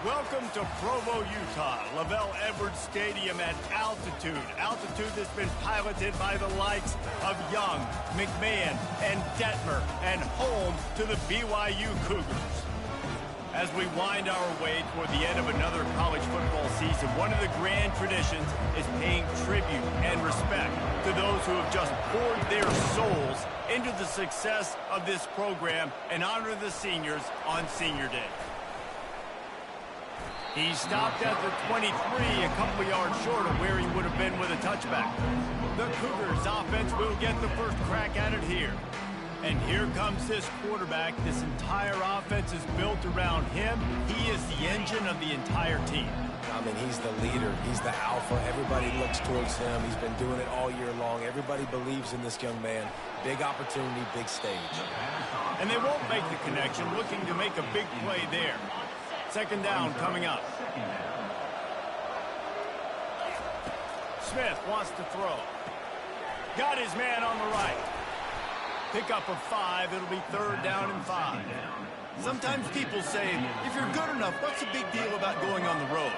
Welcome to Provo, Utah, Lavelle Edwards Stadium at altitude. Altitude that's been piloted by the likes of Young, McMahon, and Detmer, and home to the BYU Cougars. As we wind our way toward the end of another college football season, one of the grand traditions is paying tribute and respect to those who have just poured their souls into the success of this program and honor the seniors on Senior Day. He stopped at the 23, a couple yards short of where he would have been with a touchback. The Cougars offense will get the first crack at it here. And here comes this quarterback. This entire offense is built around him. He is the engine of the entire team. I mean, he's the leader. He's the alpha. Everybody looks towards him. He's been doing it all year long. Everybody believes in this young man. Big opportunity, big stage. And they won't make the connection, looking to make a big play there. Second down coming up. Smith wants to throw. Got his man on the right. Pickup of 5. It'll be third down and 5. Sometimes people say, if you're good enough, what's the big deal about going on the road?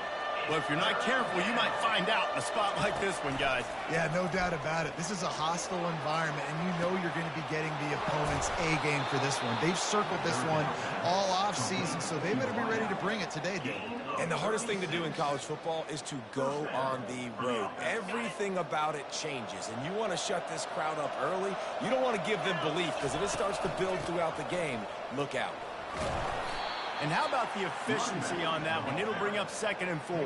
Well, if you're not careful, you might find out in a spot like this one, guys. Yeah, no doubt about it. This is a hostile environment, and you know you're going to be getting the opponent's A-game for this one. They've circled this one all off-season, so they better be ready to bring it today, David. And the hardest thing to do in college football is to go on the road. Everything about it changes, and you want to shut this crowd up early. You don't want to give them belief, because if it starts to build throughout the game, look out. And how about the efficiency on that one? It'll bring up 2nd and 4.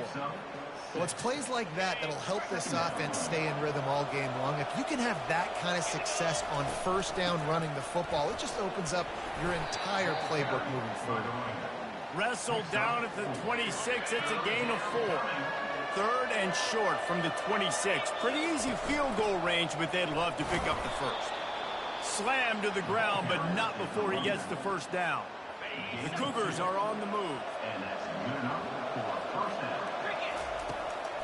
Well, it's plays like that that'll help this offense stay in rhythm all game long. If you can have that kind of success on first down running the football, it just opens up your entire playbook moving forward. Wrestled down at the 26. It's a gain of 4. Third and short from the 26. Pretty easy field goal range, but they'd love to pick up the first. Slammed to the ground, but not before he gets the first down. The Cougars are on the move.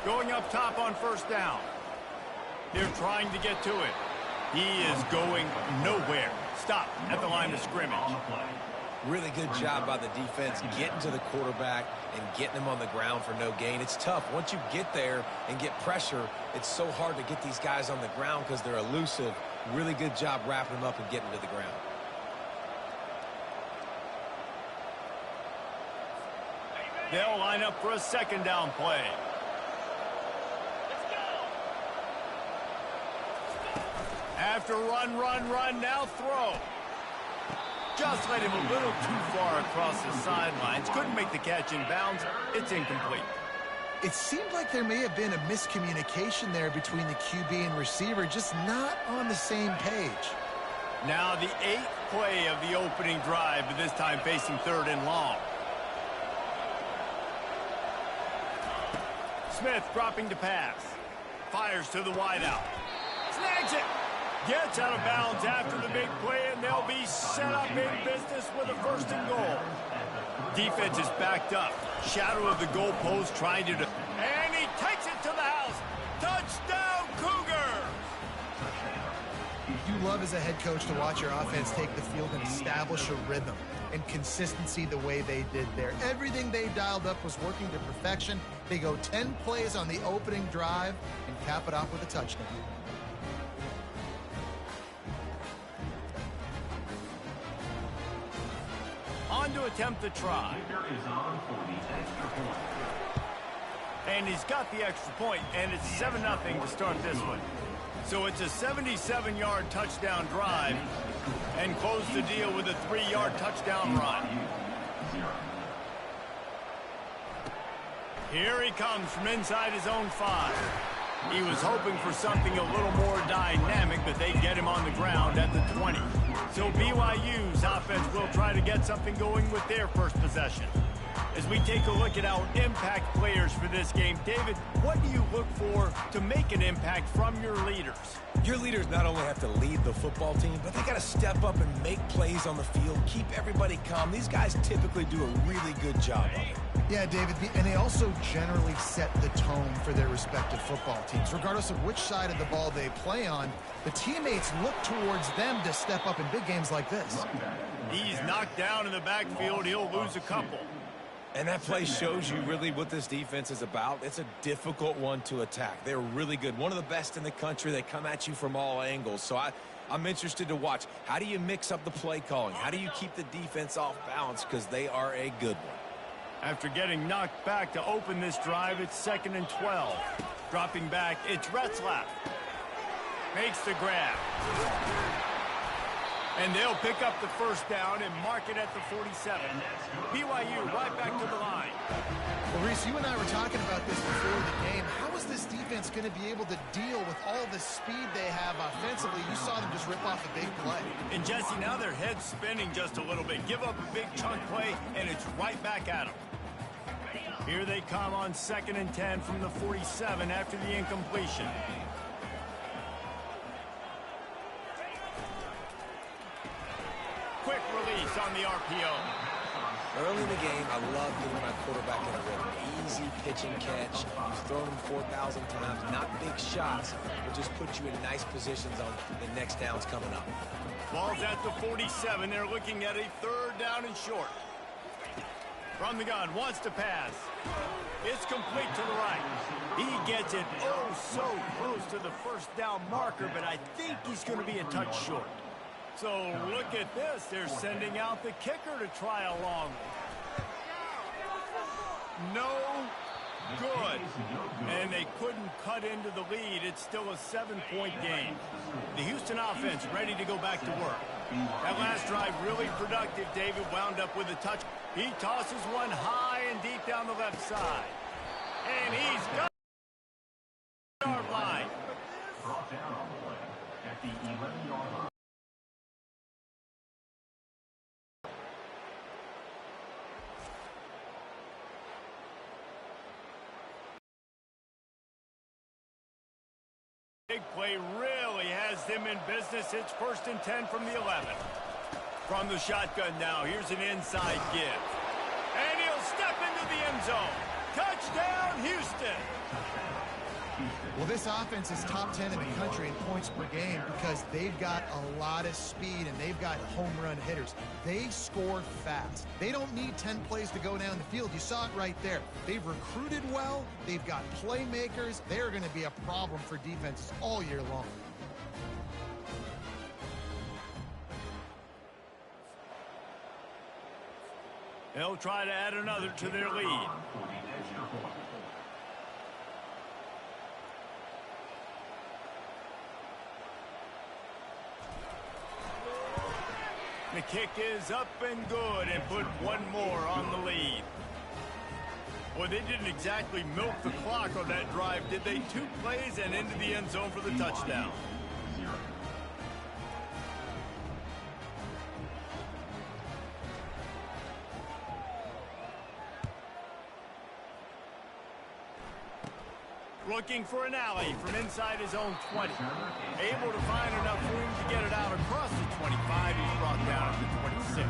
Going up top on first down. They're trying to get to it. He is going nowhere. Stop at the line of scrimmage. Really good job by the defense getting to the quarterback and getting him on the ground for no gain. It's tough. Once you get there and get pressure, it's so hard to get these guys on the ground because they're elusive. Really good job wrapping them up and getting to the ground. They'll line up for a second down play. After run, now throw. Just led him a little too far across the sidelines. Couldn't make the catch in bounds. It's incomplete. It seemed like there may have been a miscommunication there between the QB and receiver, just not on the same page. Now the 8th play of the opening drive, but this time facing 3rd and long. Smith dropping to pass. Fires to the wideout. Snags it. Gets out of bounds after the big play, and they'll be set up in business with a 1st and goal. Defense is backed up. Shadow of the goalpost trying to... And he takes it to the house. Touchdown, Cougars! You love as a head coach to watch your offense take the field and establish a rhythm and consistency the way they did there. Everything they dialed up was working to perfection. They go 10 plays on the opening drive and cap it off with a touchdown. On to attempt the try. And he's got the extra point, and it's 7-0 to start this one. So it's a 77-yard touchdown drive, and close the deal with a 3-yard touchdown run. Here he comes from inside his own 5. He was hoping for something a little more dynamic, but they get him on the ground at the 20. So BYU's offense will try to get something going with their first possession. As we take a look at our impact players for this game, David, what do you look for to make an impact from your leaders? Your leaders not only have to lead the football team, but they got to step up and make plays on the field, keep everybody calm. These guys typically do a really good job of it. Yeah, David, and they also generally set the tone for their respective football teams. Regardless of which side of the ball they play on, the teammates look towards them to step up in big games like this. He's knocked down in the backfield. He'll lose a couple. And that play shows you really what this defense is about. It's a difficult one to attack. They're really good. One of the best in the country. They come at you from all angles. So I'm interested to watch. How do you mix up the play calling? How do you keep the defense off balance? Because they are a good one. After getting knocked back to open this drive, it's 2nd and 12. Dropping back, it's Retzlaff. Makes the grab. And they'll pick up the first down and mark it at the 47. BYU right back to the line. Well, Reese, you and I were talking about this before the game. How is this defense going to be able to deal with all the speed they have offensively? You saw them just rip off a big play. And, Jesse, now their head's spinning just a little bit. Give up a big chunk play, and it's right back at them. Here they come on 2nd and 10 from the 47 after the incompletion. Quick release on the RPO. Early in the game, I love getting my quarterback in a rhythm. Easy pitch and catch. You've thrown them 4,000 times. Not big shots, but just put you in nice positions on the next downs coming up. Ball's at the 47. They're looking at a 3rd down and short. From the gun, wants to pass. It's complete to the right. He gets it oh so close to the first down marker, but I think he's going to be a touch short. So look at this. They're sending out the kicker to try a long one. No good. And they couldn't cut into the lead. It's still a 7-point game. The Houston offense ready to go back to work. That last drive really productive. David wound up with a touch. He tosses one high and deep down the left side. And he's got the yard line. Brought down on play at the 11-yard line. Big play really has them in business. It's 1st and 10 from the 11. From the shotgun now, here's an inside give. And he'll step into the end zone. Touchdown, Houston. Well, this offense is top 10 in the country in points per game because they've got a lot of speed and they've got home run hitters. They score fast. They don't need 10 plays to go down the field. You saw it right there. They've recruited well. They've got playmakers. They're going to be a problem for defenses all year long. They'll try to add another to their lead. The kick is up and good and put one more on the lead. Boy, they didn't exactly milk the clock on that drive, did they? 2 plays and into the end zone for the touchdown. Looking for an alley from inside his own 20. Able to find enough room to get it out across the 25. He's brought down to 26.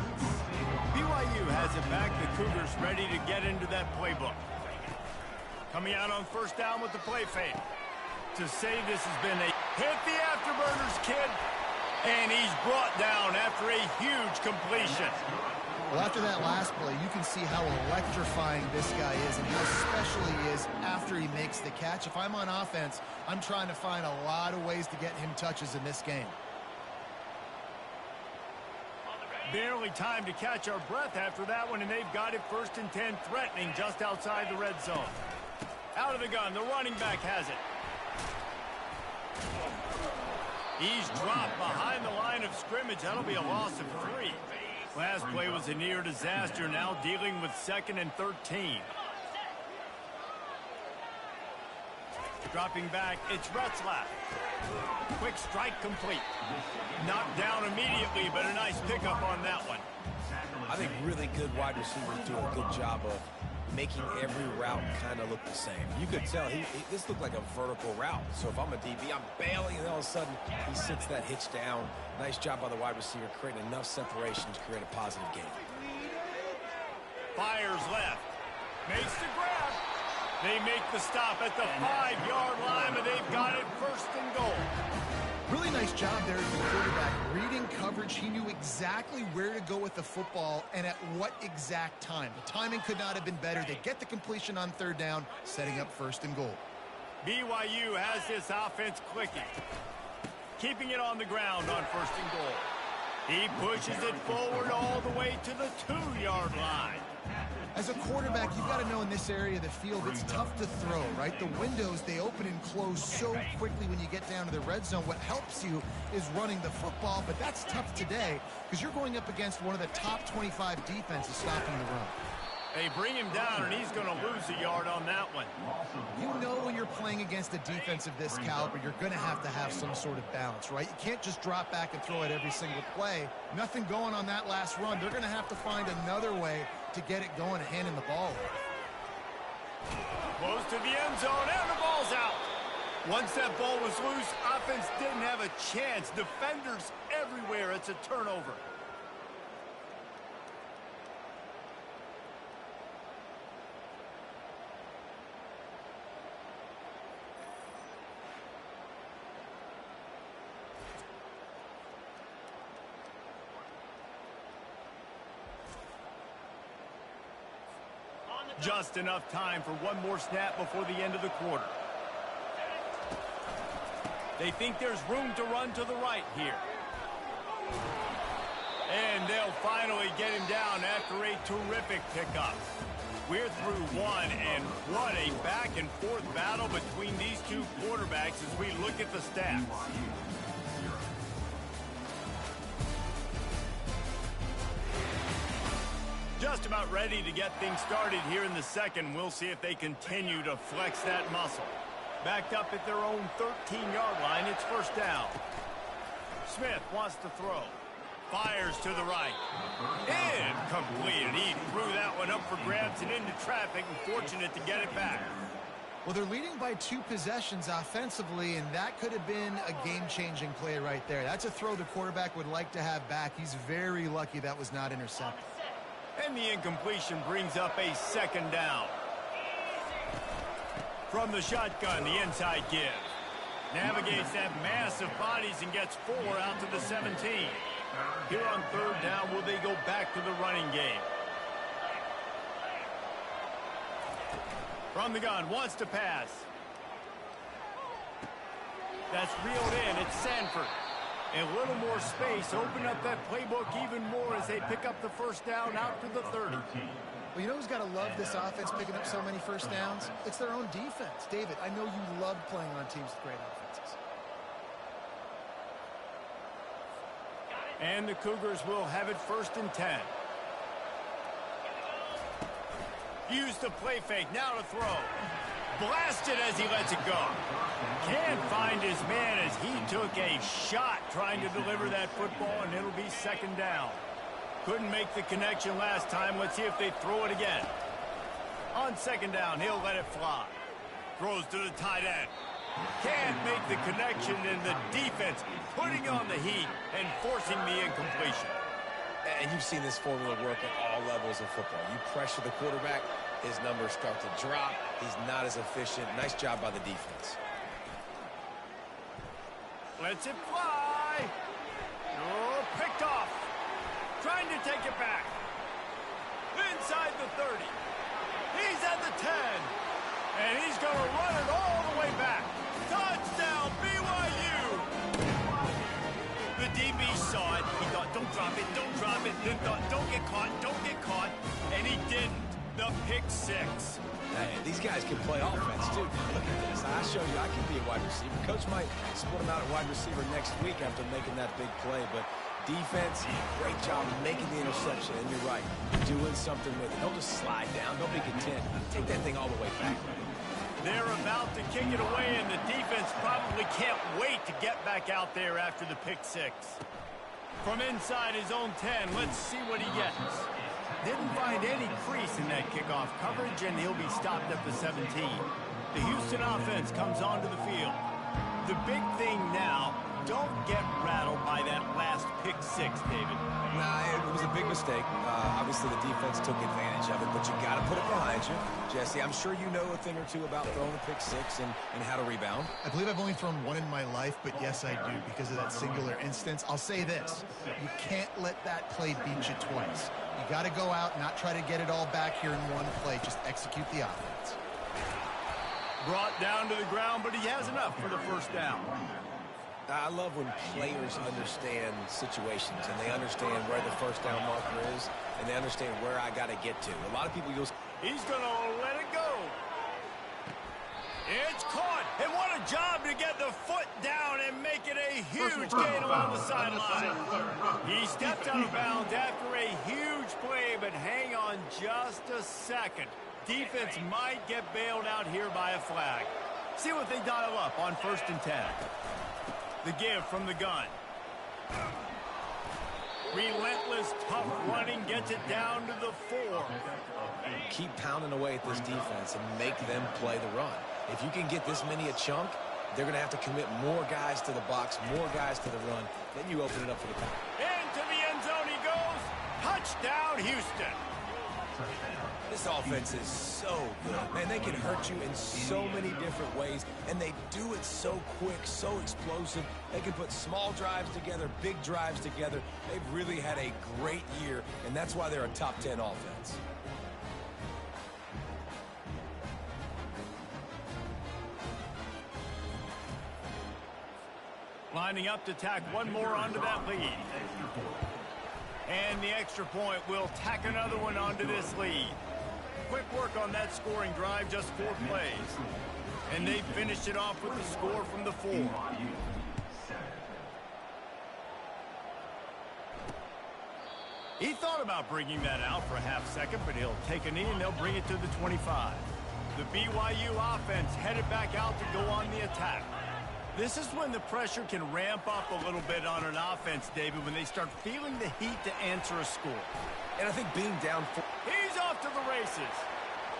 BYU has it back. The Cougars ready to get into that playbook. Coming out on 1st down with the play fake. To say this has been a hit the afterburners, kid. And he's brought down after a huge completion. Well, after that last play, you can see how electrifying this guy is and how special he is after he makes the catch. If I'm on offense, I'm trying to find a lot of ways to get him touches in this game. Barely time to catch our breath after that one, and they've got it 1st and 10, threatening just outside the red zone. Out of the gun, the running back has it. He's dropped behind the line of scrimmage. That'll be a loss of 3. Last play was a near disaster, now dealing with 2nd and 13. Dropping back, it's Retzlaff. Quick strike complete. Knocked down immediately, but a nice pickup on that one. I think really good wide receivers do a good job of making every route kind of look the same. You could tell this looked like a vertical route. So if I'm a DB, I'm bailing, and all of a sudden he sits that hitch down. Nice job by the wide receiver, creating enough separation to create a positive game. Fires left. Makes the grab. They make the stop at the 5-yard line, and they've got it 1st and goal. Really nice job there as the quarterback. Reading coverage, he knew exactly where to go with the football and at what exact time. The timing could not have been better. They get the completion on third down, setting up first and goal. BYU has this offense clicking, keeping it on the ground on first and goal. He pushes it forward all the way to the 2-yard line. As a quarterback, you've got to know in this area of the field, it's tough to throw, right? The windows, they open and close so quickly when you get down to the red zone. What helps you is running the football, but that's tough today because you're going up against one of the top 25 defenses stopping the run. They bring him down, and he's going to lose a yard on that one. You know when you're playing against a defense of this caliber, you're going to have some sort of balance, right? You can't just drop back and throw it every single play. Nothing going on that last run. They're going to have to find another way to get it going and handing the ball off. Close to the end zone, and the ball's out. Once that ball was loose, offense didn't have a chance. Defenders everywhere. It's a turnover. Just enough time for one more snap before the end of the quarter. They think there's room to run to the right here. And they'll finally get him down after a terrific pickup. We're through one, and what a back-and-forth battle between these two quarterbacks as we look at the stats. Just about ready to get things started here in the second. We'll see if they continue to flex that muscle. Backed up at their own 13-yard line, it's first down. Smith wants to throw. Fires to the right. Incomplete. And he threw that one up for grabs and into traffic, and fortunate to get it back. Well, they're leading by 2 possessions offensively, and that could have been a game-changing play right there. That's a throw the quarterback would like to have back. He's very lucky that was not intercepted. And the incompletion brings up a second down. From the shotgun, the inside give. Navigates that mass of bodies and gets 4 out to the 17. Here on third down, will they go back to the running game? From the gun, wants to pass. That's reeled in. It's Sanford. A little more space, open up that playbook even more as they pick up the first down out to the 30. Well, you know who's got to love this offense picking up so many first downs? It's their own defense. David, I know you love playing on teams with great offenses. And the Cougars will have it first and 10. Use the play fake, now to throw. Blasted as he lets it go. Can't find his man as he took a shot trying to deliver that football, and it'll be second down. Couldn't make the connection last time. Let's see if they throw it again. On second down, he'll let it fly. Throws to the tight end. Can't make the connection, and the defense putting on the heat and forcing the incompletion. And you've seen this formula work at all levels of football. You pressure the quarterback, his numbers start to drop. He's not as efficient. Nice job by the defense. Lets it fly. Oh, picked off. Trying to take it back. Inside the 30. He's at the 10. And he's going to run it all the way back. Touchdown, BYU. The DB saw it. He thought, don't drop it, don't drop it. Then thought, don't get caught, don't get caught. And he didn't. The pick 6. Hey, these guys can play offense, too. Look at this. I show you I can be a wide receiver. Coach might split him out at wide receiver next week after making that big play. But defense, great job making the interception. And you're right, doing something with it. Don't just slide down. Don't be content. Take that thing all the way back. They're about to kick it away, and the defense probably can't wait to get back out there after the pick 6. From inside his own 10, let's see what he gets. Didn't find any crease in that kickoff coverage, and he'll be stopped at the 17. The Houston offense comes onto the field. The big thing now, don't get rattled by that last pick 6, David. Nah, it was a big mistake. Obviously, the defense took advantage of it, but but you got to put it behind you. Jesse, I'm sure you know a thing or two about throwing a pick six and how to rebound. I believe I've only thrown one in my life, but yes, I do because of that singular instance. I'll say this. You can't let that play beat you twice. You got to go out and not try to get it all back here in one play. Just execute the offense. Brought down to the ground, but he has enough for the first down. I love when players understand situations and they understand where the first down marker is and they understand where I got to get to. A lot of people use... He's going to let it go. It's caught. And what a job to get the foot down and make it a huge gain along the sideline. He stepped out of bounds after a huge play, but hang on just a second. Defense might get bailed out here by a flag. See what they dial up on 1st and 10. The give from the gun. Relentless, tough running gets it down to the 4. Keep pounding away at this defense and make them play the run. If you can get this many a chunk, they're going to have to commit more guys to the box, more guys to the run. Then you open it up for the pass. Into the end zone he goes. Touchdown, Houston. This offense is so good. Man, they can hurt you in so many different ways, and they do it so quick, so explosive. They can put small drives together, big drives together. They've really had a great year, and that's why they're a top 10 offense. Lining up to tack one more onto that lead. And the extra point will tack another one onto this lead. Quick work on that scoring drive, just 4 plays. And they finished it off with the score from the 4. He thought about bringing that out for a half second, but he'll take a knee and they'll bring it to the 25. The BYU offense headed back out to go on the attack. This is when the pressure can ramp up a little bit on an offense, David, when they start feeling the heat to answer a score. And I think being down 4... He's off to the races.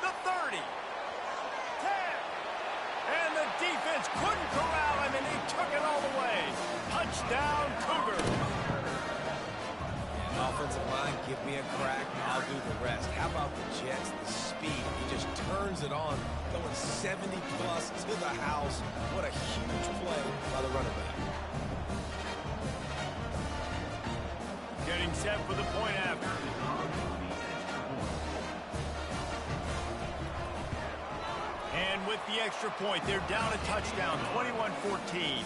The 30. 10. And the defense couldn't corral him, and he took it all the way. Touchdown, Cougars. Offensive line, give me a crack, I'll do the rest. How about the Jets, the speed? He just turns it on, going 70-plus to the house. What a huge play by the running back. Getting set for the point after. And with the extra point, they're down a touchdown, 21-14.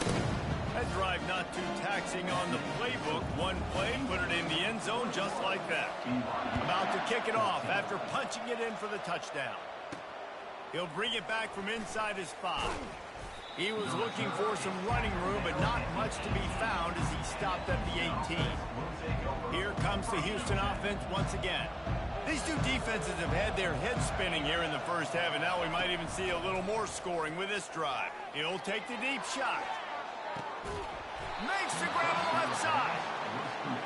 That drive not too taxing on the playbook. One play, put it in the end zone just like that. About to kick it off after punching it in for the touchdown. He'll bring it back from inside his 5. He was looking for some running room, but not much to be found as he stopped at the 18. Here comes the Houston offense once again. These two defenses have had their heads spinning here in the first half, and now we might even see a little more scoring with this drive. He'll take the deep shot. Makes the grab on the left side.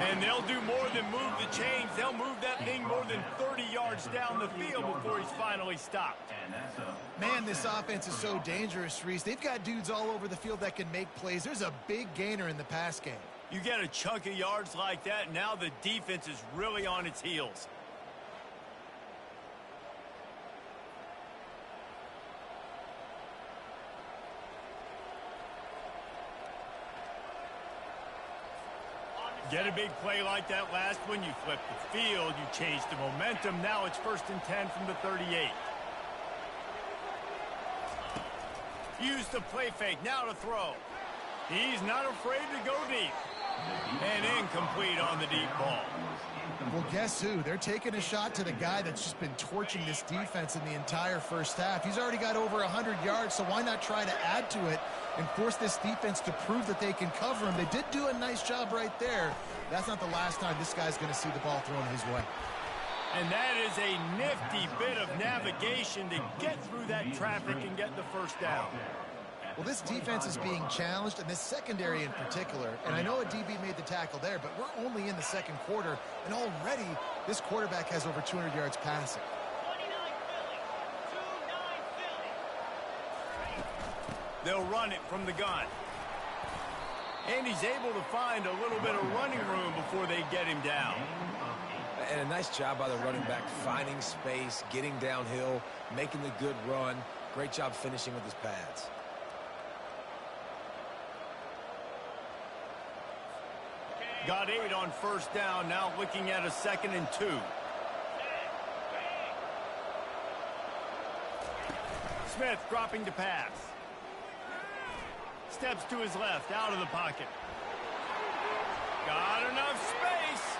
And they'll do more than move the chains. They'll move that thing more than 30 yards down the field before he's finally stopped. Man, this offense is so dangerous, Reese. They've got dudes all over the field that can make plays. There's a big gainer in the pass game. You get a chunk of yards like that, now the defense is really on its heels. Get a big play like that last one, you flip the field, you change the momentum. Now it's 1st and 10 from the 38. Use the play fake, now to throw. He's not afraid to go deep. And incomplete on the deep ball. Well, guess who? They're taking a shot to the guy that's just been torching this defense in the entire first half. He's already got over 100 yards, so why not try to add to it and force this defense to prove that they can cover him? They did do a nice job right there. That's not the last time this guy's going to see the ball thrown his way. And that is a nifty bit of navigation to get through that traffic and get the first down. Well, this defense is being challenged, and this secondary in particular. And I know a DB made the tackle there, but we're only in the second quarter, and already this quarterback has over 200 yards passing. They'll run it from the gun. And he's able to find a little bit of running room before they get him down. and a nice job by the running back, finding space, getting downhill, making the good run. Great job finishing with his pads. Got 8 on first down, now looking at a 2nd and 2. Smith dropping to pass. Steps to his left, out of the pocket. Got enough space,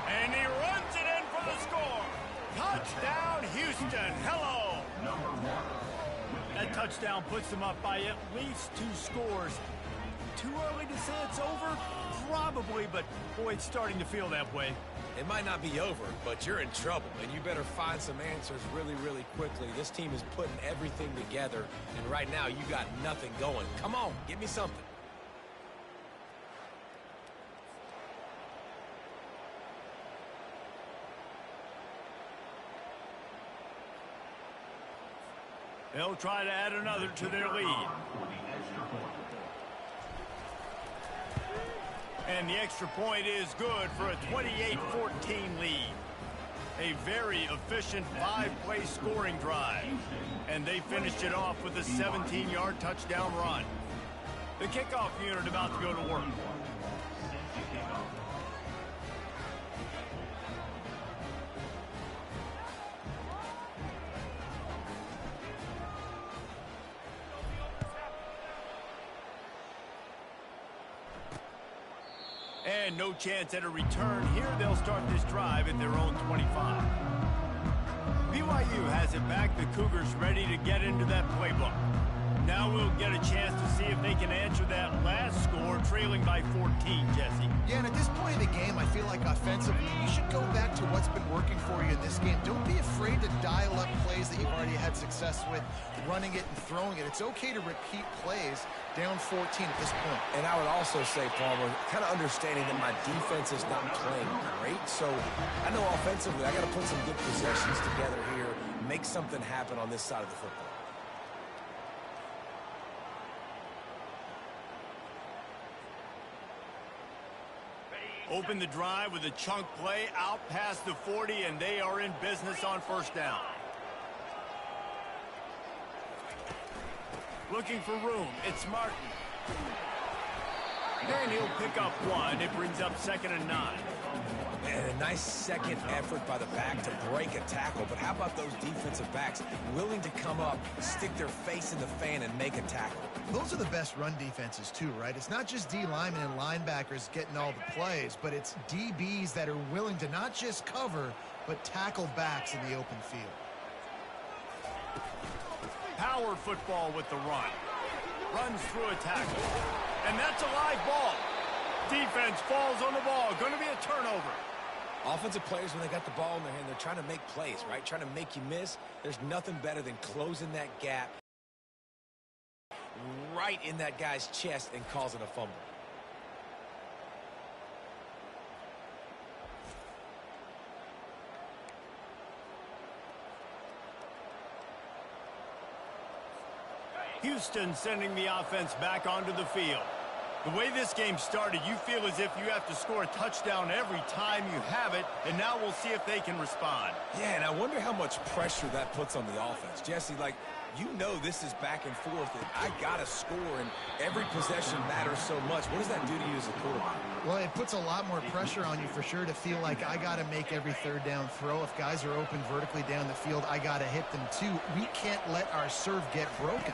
and he runs it in for the score. Touchdown, Houston. Hello. That touchdown puts them up by at least 2 scores. Too early to say it's over? Probably, but boy, it's starting to feel that way. It might not be over, but you're in trouble, and you better find some answers really, really quickly. This team is putting everything together, and right now you got nothing going. Come on, give me something. They'll try to add another to their lead. And the extra point is good for a 28-14 lead. A very efficient 5-play scoring drive. And they finished it off with a 17-yard touchdown run. The kickoff unit about to go to work. And no chance at a return here. They'll start this drive at their own 25. BYU has it back. The Cougars ready to get into that playbook. Now we'll get a chance to see if they can answer that last score, trailing by 14, Jesse. Yeah, and at this point in the game, I feel like offensively, you should go back to what's been working for you in this game. Don't be afraid to dial up plays that you've already had success with, running it and throwing it. It's okay to repeat plays down 14 at this point. And I would also say, Palmer, kind of understanding that my defense is not playing great. So I know offensively I got to put some good possessions together here, make something happen on this side of the football. Open the drive with a chunk play out past the 40, and they are in business on first down. Looking for room. It's Martin. And he'll pick up 1. It brings up 2nd and 9. And a nice second effort by the back to break a tackle. But how about those defensive backs willing to come up, stick their face in the fan, and make a tackle? Those are the best run defenses too, right? It's not just D linemen and linebackers getting all the plays, but it's DBs that are willing to not just cover, but tackle backs in the open field. Power football with the run. Runs through a tackle. And that's a live ball. Defense falls on the ball. Going to be a turnover. Offensive players, when they got the ball in their hand, they're trying to make plays, right? Trying to make you miss. There's nothing better than closing that gap right in that guy's chest and causing a fumble. Houston sending the offense back onto the field. The way this game started, you feel as if you have to score a touchdown every time you have it, and now we'll see if they can respond. Yeah, and I wonder how much pressure that puts on the offense. Jesse, like, you know this is back and forth, and I got to score, and every possession matters so much. What does that do to you as a quarterback? Well, it puts a lot more pressure on you for sure to feel like I got to make every third down throw. If guys are open vertically down the field, I got to hit them too. We can't let our serve get broken.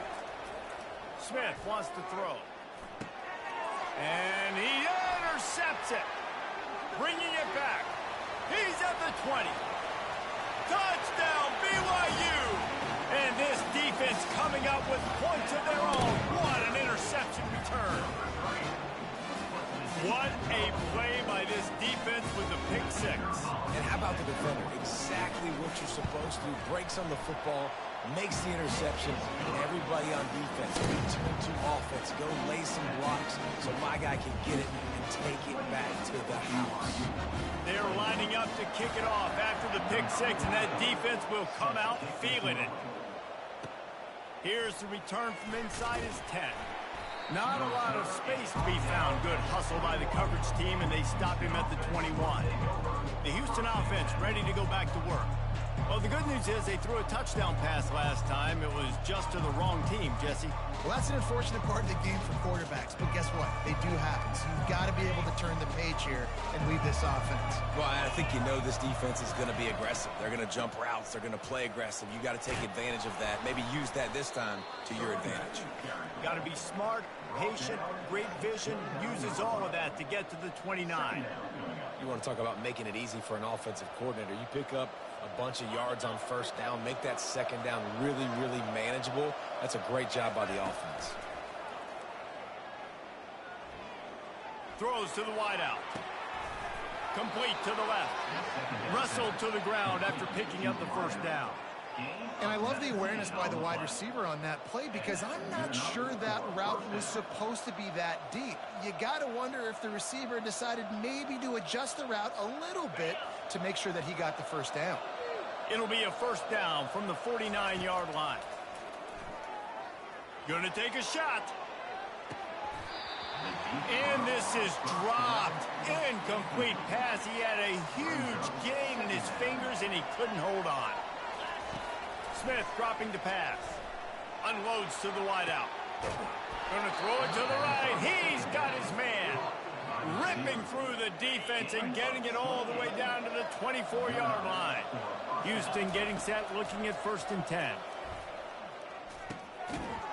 Smith wants to throw. And he intercepts it. Bringing it back. He's at the 20. Touchdown, BYU. And this defense coming up with points of their own. What an interception return. What a play by this defense with the pick 6. And how about the defender? Exactly what you're supposed to do. Breaks on the football, makes the interception, and everybody on defense return to offense. Go lay some blocks so my guy can get it and take it back to the house. They're lining up to kick it off after the pick 6, and that defense will come out feeling it. Here's the return from inside his 10. Not a lot of space to be found. Good hustle by the coverage team, and they stop him at the 21. The Houston offense ready to go back to work. Well, the good news is they threw a touchdown pass last time. It was just to the wrong team, Jesse. Well, that's an unfortunate part of the game for quarterbacks, but guess what? They do happen. So you've got to be able to turn the page here and lead this offense. Well, I think you know this defense is going to be aggressive. They're going to jump routes. They're going to play aggressive. You got to take advantage of that. Maybe use that this time to your advantage. Got to be smart, patient, great vision. Uses all of that to get to the 29. You want to talk about making it easy for an offensive coordinator. You pick up a bunch of yards on first down, make that second down really, really manageable. That's a great job by the offense. Throws to the wideout. Complete to the left. Wrestled to the ground after picking up the first down. And I love the awareness by the wide receiver on that play because I'm not sure that route was supposed to be that deep. You got to wonder if the receiver decided maybe to adjust the route a little bit to make sure that he got the first down. It'll be a first down from the 49-yard line. Gonna take a shot. And this is dropped. Incomplete pass. He had a huge gain in his fingers, and he couldn't hold on. Smith dropping to pass. Unloads to the wideout. Gonna throw it to the right. He's got his man. Ripping through the defense and getting it all the way down to the 24-yard line. Houston getting set, looking at 1st and 10.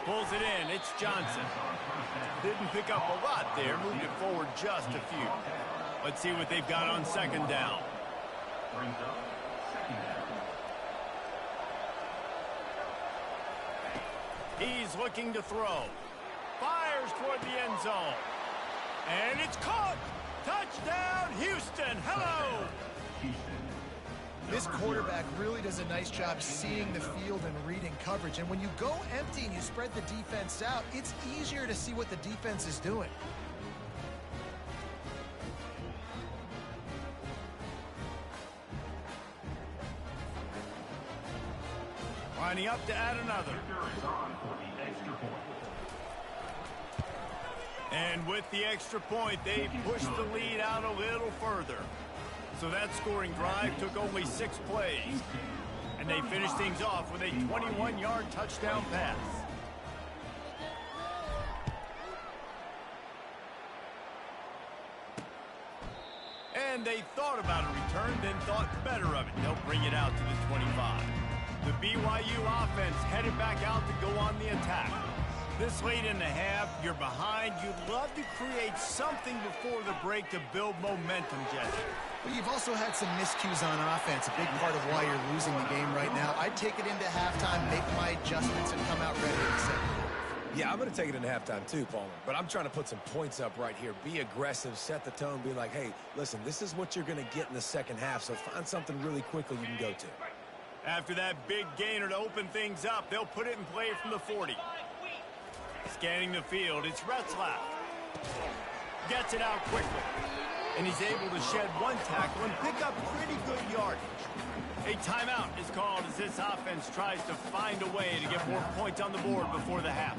Pulls it in. It's Johnson. Didn't pick up a lot there. Moved it forward just a few. Let's see what they've got on 2nd down. He's looking to throw. Fires toward the end zone. And it's caught. Touchdown, Houston. Hello. This quarterback really does a nice job seeing the field and reading coverage. And when you go empty and you spread the defense out, it's easier to see what the defense is doing. Lining up to add another. And with the extra point, they pushed the lead out a little further. So that scoring drive took only 6 plays. And they finished things off with a 21-yard touchdown pass. And they thought about a return, then thought better of it. They'll bring it out to the 25. The BYU offense headed back out to go on the attack. This late in the half, you're behind. You'd love to create something before the break to build momentum, Jesse. But you've also had some miscues on offense, a big part of why you're losing the game right now. I'd take it into halftime, make my adjustments, and come out ready in the second half. Yeah, I'm going to take it into halftime too, Palmer. But I'm trying to put some points up right here. Be aggressive, set the tone, be like, hey, listen, this is what you're going to get in the second half, so find something really quickly you can go to. After that big gainer to open things up, they'll put it in play from the 40. Scanning the field, it's Retzlaff. Gets it out quickly. And he's able to shed one tackle and pick up pretty good yardage. A timeout is called as this offense tries to find a way to get more points on the board before the half.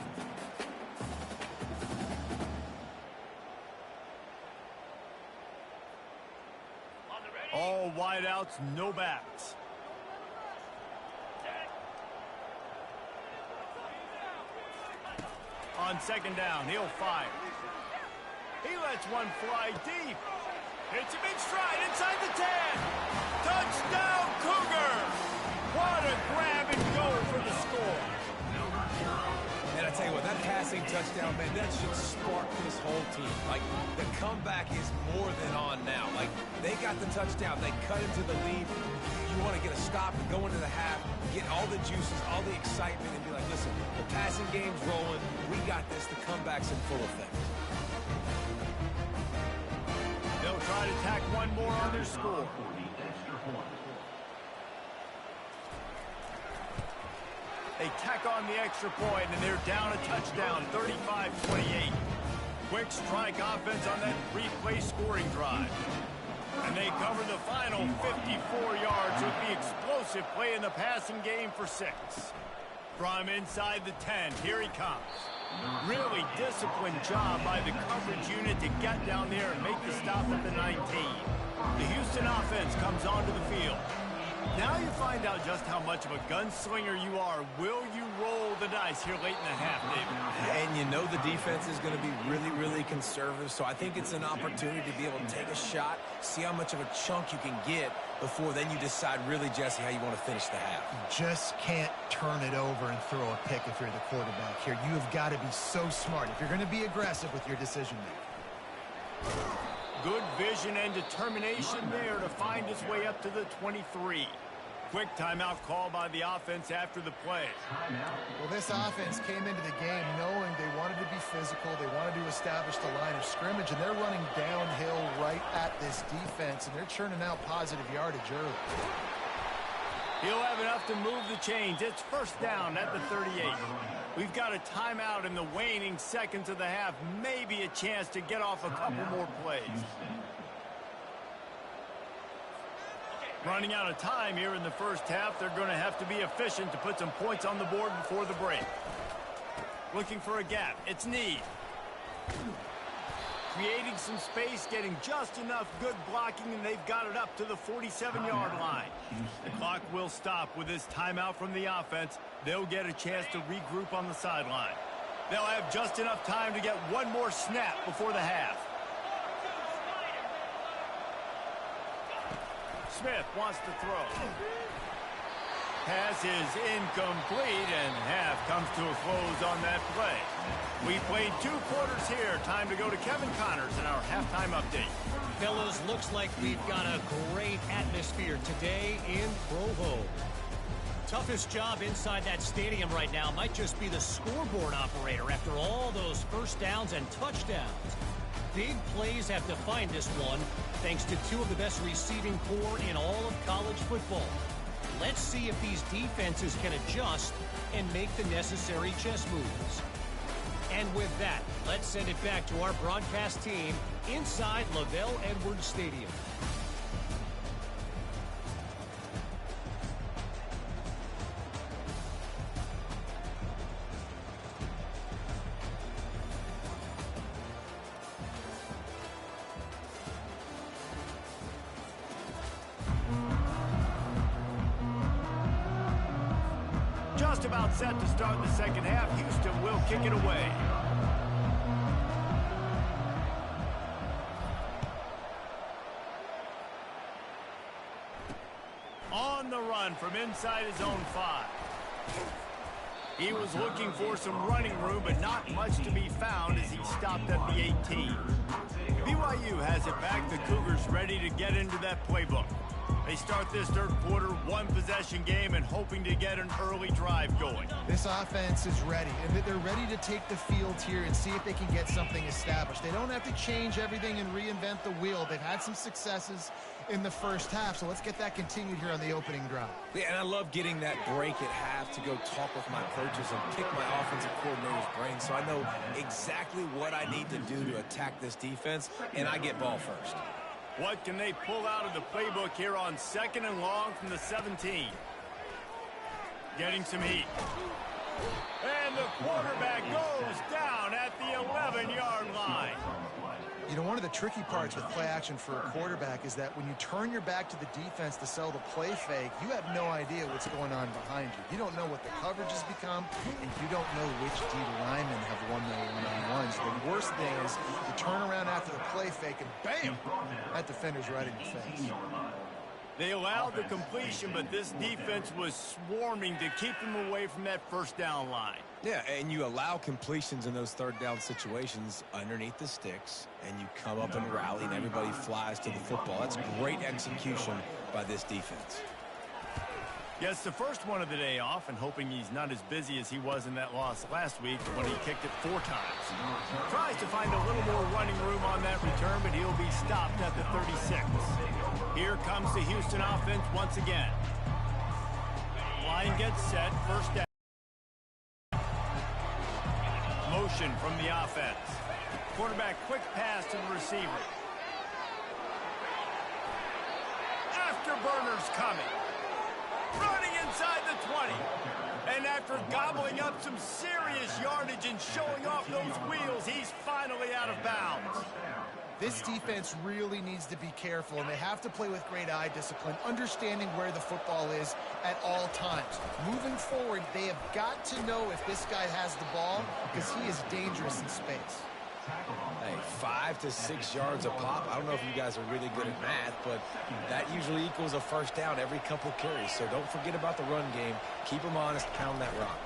All wideouts, no backs. On 2nd down, he'll fire. He lets one fly deep. Hits him in stride inside the 10. Touchdown, Cougars! What a grab and go for the score. And I tell you what, that passing touchdown, man, that should spark this whole team. Like, the comeback is more than on now. Like, they got the touchdown. They cut into the lead. You want to get a stop and go into the half, get all the juices, all the excitement, and be like, listen, the passing game's rolling. We got this. The comeback's in full effect. They'll try to tack one more on their score. They tack on the extra point, and they're down a touchdown, 35-28. Quick strike offense on that 3-play scoring drive. And they cover the final 54 yards with the explosive play in the passing game for 6. From inside the 10, here he comes. Really disciplined job by the coverage unit to get down there and make the stop at the 19. The Houston offense comes onto the field. Now you find out just how much of a gunslinger you are. Will you roll the dice here late in the half, David? And you know the defense is going to be really, really conservative, so I think it's an opportunity to be able to take a shot, see how much of a chunk you can get before then you decide really, Jesse, how you want to finish the half. You just can't turn it over and throw a pick if you're the quarterback here. You have got to be so smart if you're going to be aggressive with your decision-making. Good vision and determination there to find his way up to the 23. Quick timeout call by the offense after the play. Well, this offense came into the game knowing they wanted to be physical, they wanted to establish the line of scrimmage, and they're running downhill right at this defense, and they're churning out positive yardage early. He'll have enough to move the chains. It's first down at the 38. We've got a timeout in the waning seconds of the half. Maybe a chance to get off a couple more plays. Running out of time here in the first half. They're going to have to be efficient to put some points on the board before the break. Looking for a gap. It's Need. Creating some space, getting just enough good blocking, and they've got it up to the 47-yard line. The clock will stop with this timeout from the offense. They'll get a chance to regroup on the sideline. They'll have just enough time to get one more snap before the half. Smith wants to throw. Pass is incomplete, and half comes to a close on that play. We played 2 quarters here. Time to go to Kevin Connors in our halftime update. Fellas, looks like we've got a great atmosphere today in Provo. Toughest job inside that stadium right now might just be the scoreboard operator after all those first downs and touchdowns. Big plays have defined this one, thanks to 2 of the best receiving corps in all of college football. Let's see if these defenses can adjust and make the necessary chess moves. And with that, let's send it back to our broadcast team inside LaVell Edwards Stadium. Just about set to start the second half. Houston will kick it away. On the run from inside his own 5. He was looking for some running room, but not much to be found as he stopped at the 18. BYU has it back. The Cougars ready to get into that playbook. They start this third quarter, 1-possession game, and hoping to get an early drive going. This offense is ready, and they're ready to take the field here and see if they can get something established. They don't have to change everything and reinvent the wheel. They've had some successes in the first half, so let's get that continued here on the opening drive. Yeah, and I love getting that break at half to go talk with my coaches and pick my offensive coordinator's brain so I know exactly what I need to do to attack this defense, and I get ball first. What can they pull out of the playbook here on 2nd and long from the 17? Getting some heat. And the quarterback goes down at the 11-yard line. You know, one of the tricky parts with play action for a quarterback is that when you turn your back to the defense to sell the play fake, you have no idea what's going on behind you. You don't know what the coverage has become, and you don't know which D linemen have won their one-on-ones. The worst thing is you turn around after the play fake, and bam, that defender's right in your face. They allowed the completion, but this defense was swarming to keep them away from that first down line. Yeah, and you allow completions in those third down situations underneath the sticks, and you come up and rally, and everybody flies to the football. That's great execution by this defense. Gets the first one of the day off, and hoping he's not as busy as he was in that loss last week when he kicked it 4 times. Tries to find a little more running room on that return, but he'll be stopped at the 36. Here comes the Houston offense once again. Line gets set, first down. Motion from the offense. Quarterback quick pass to the receiver. Afterburner's coming. Running inside the 20. And that After gobbling up some serious yardage and showing off those wheels, he's finally out of bounds. This defense really needs to be careful, and they have to play with great eye discipline, understanding where the football is at all times. Moving forward, they have got to know if this guy has the ball, because he is dangerous in space. Hey, 5 to 6 yards a pop. I don't know if you guys are really good at math, but that usually equals a first down every couple carries. So don't forget about the run game. Keep them honest, pound that rock.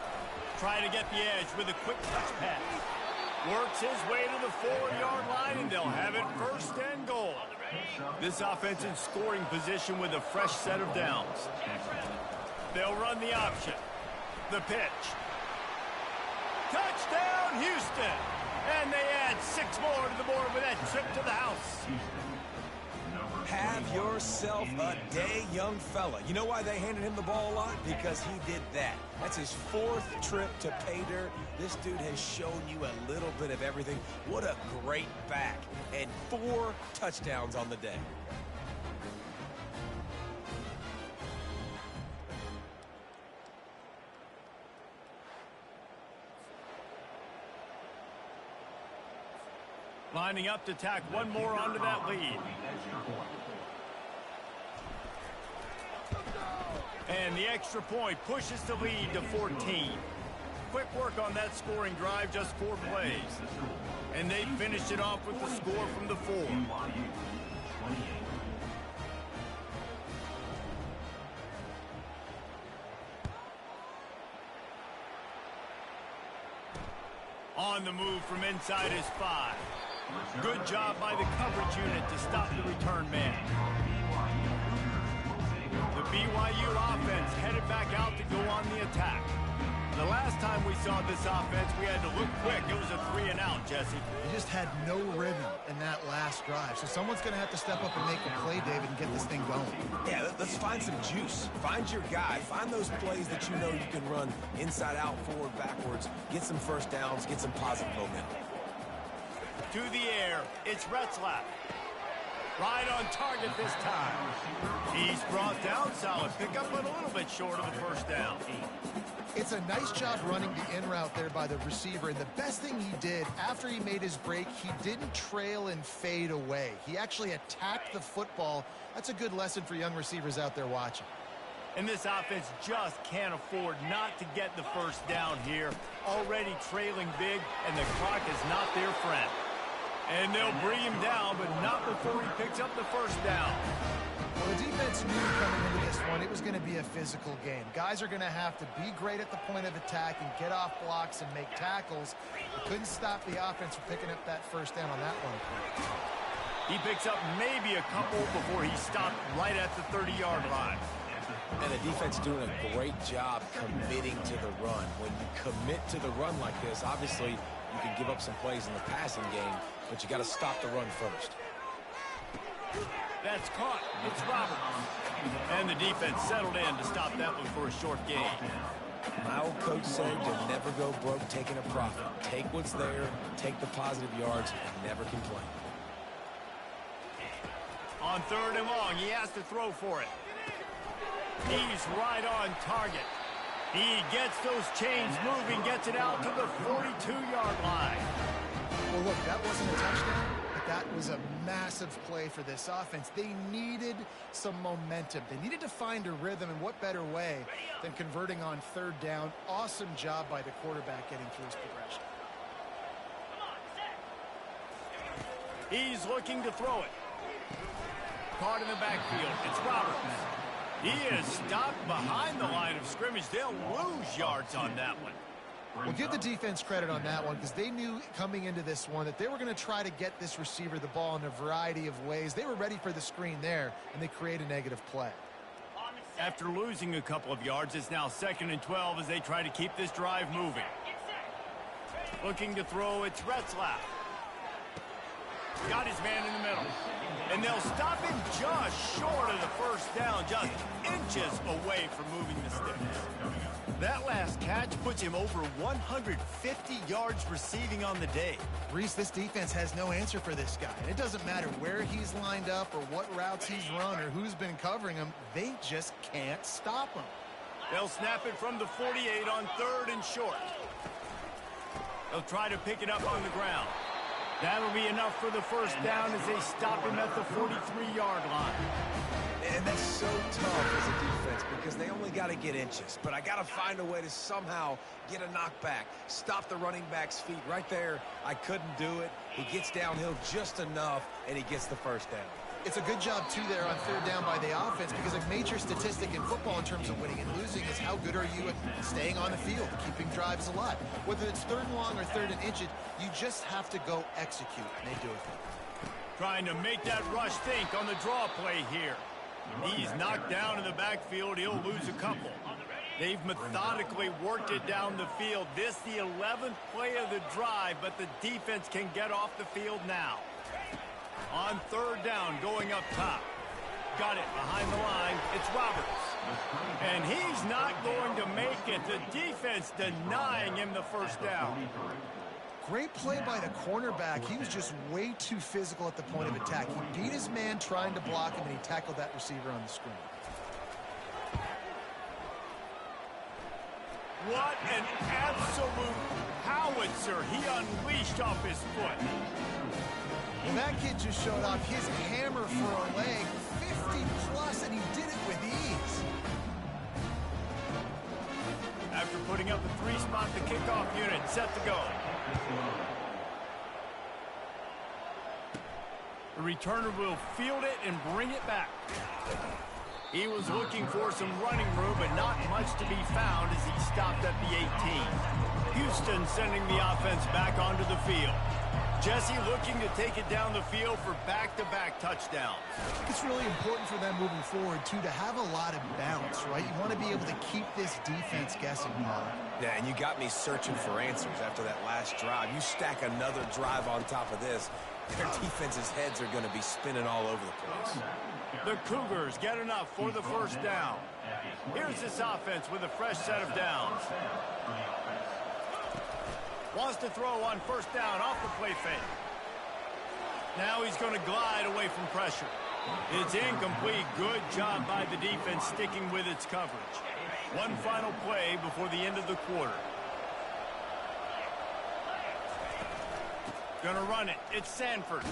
Try to get the edge with a quick touch pass. Works his way to the 4-yard line, and they'll have it first and goal. This offense in scoring position with a fresh set of downs. They'll run the option. The pitch. Touchdown, Houston! And they add 6 more to the board with that trip to the house. Have yourself a day, young fella. You know why they handed him the ball a lot? Because he did that. That's his 4th trip to pay dirt. This dude has shown you a little bit of everything. What a great back. And 4 touchdowns on the day. Lining up to tack one more onto that lead. And the extra point pushes the lead to 14. Quick work on that scoring drive, just 4 plays. And they finished it off with the score from the 4. On the move from inside his 5. Good job by the coverage unit to stop the return man. The BYU offense headed back out to go on the attack. The last time we saw this offense, we had to look quick. It was a 3-and-out, Jesse. They just had no rhythm in that last drive. So someone's going to have to step up and make a play, David, and get this thing going. Yeah, let's find some juice. Find your guy. Find those plays that you know you can run inside out, forward, backwards. Get some first downs. Get some positive momentum. To the air, it's Retzlaff. Right on target this time. He's brought down, solid pickup, but a little bit short of the first down. It's a nice job running the in route there by the receiver, and the best thing he did after he made his break, he didn't trail and fade away. He actually attacked the football. That's a good lesson for young receivers out there watching. And this offense just can't afford not to get the first down here. Already trailing big, and the clock is not their friend. And they'll bring him down, but not before he picks up the first down. Well, the defense knew coming into this one it was going to be a physical game. Guys are going to have to be great at the point of attack and get off blocks and make tackles. They couldn't stop the offense from picking up that first down on that one. He picks up maybe a couple before he stopped right at the 30-yard line. And the defense doing a great job committing to the run. When you commit to the run like this, obviously you can give up some plays in the passing game, but you got to stop the run first. That's caught. It's Roberts. And the defense settled in to stop that one for a short gain. My old coach said to never go broke taking a profit. Take what's there, take the positive yards, and never complain. On 3rd and long, he has to throw for it. He's right on target. He gets those chains moving, gets it out to the 42-yard line. Well, look, that wasn't a touchdown, but that was a massive play for this offense. They needed some momentum. They needed to find a rhythm, and what better way than converting on 3rd down. Awesome job by the quarterback getting through his progression. He's looking to throw it. Caught in the backfield. It's Roberts. He is stopped behind the line of scrimmage. They'll lose yards on that one. Well, give the defense credit on that one because they knew coming into this one that they were going to try to get this receiver the ball in a variety of ways. They were ready for the screen there, and they create a negative play. After losing a couple of yards, it's now 2nd and 12 as they try to keep this drive moving. Looking to throw, it's Retzlaff. Got his man in the middle. And they'll stop him just short of the first down, just inches away from moving the sticks. That last catch puts him over 150 yards receiving on the day. Reese, this defense has no answer for this guy. And it doesn't matter where he's lined up or what routes he's run or who's been covering him. They just can't stop him. They'll snap it from the 48 on 3rd and short. They'll try to pick it up on the ground. That'll be enough for the first down as they stop him at the 43-yard line. And that's so tough as a defense because they only got to get inches. But I got to find a way to somehow get a knockback, stop the running back's feet right there. I couldn't do it. He gets downhill just enough, and he gets the first down. It's a good job, too, there on 3rd down by the offense because a major statistic in football in terms of winning and losing is how good are you at staying on the field, keeping drives alive. Whether it's 3rd and long or 3rd and inches, you just have to go execute, and they do it. Trying to make that rush think on the draw play here. He's knocked down in the backfield. He'll lose a couple. They've methodically worked it down the field. This the 11th play of the drive, but the defense can get off the field now. On 3rd down, going up top. Got it behind the line. It's Roberts. And he's not going to make it. The defense denying him the first down. Great play by the cornerback. He was just way too physical at the point of attack. He beat his man trying to block him, and he tackled that receiver on the screen. What an absolute howitzer he unleashed off his foot. Well, that kid just showed off his hammer for a leg, 50-plus, and he did it with ease. After putting up a 3-spot, the kickoff unit set to go. The returner will field it and bring it back. He was looking for some running room, but not much to be found as he stopped at the 18. Houston sending the offense back onto the field. Jesse looking to take it down the field for back-to-back touchdowns. It's really important for them moving forward, too, to have a lot of bounce, right? You want to be able to keep this defense guessing, Paul. Yeah, and you got me searching for answers after that last drive. You stack another drive on top of this, their defense's heads are going to be spinning all over the place. The Cougars get enough for the first down. Here's this offense with a fresh set of downs. Wants to throw on 1st down off the play fake. Now he's going to glide away from pressure. It's incomplete. Good job by the defense sticking with its coverage. One final play before the end of the quarter. Gonna run it. It's Sanford.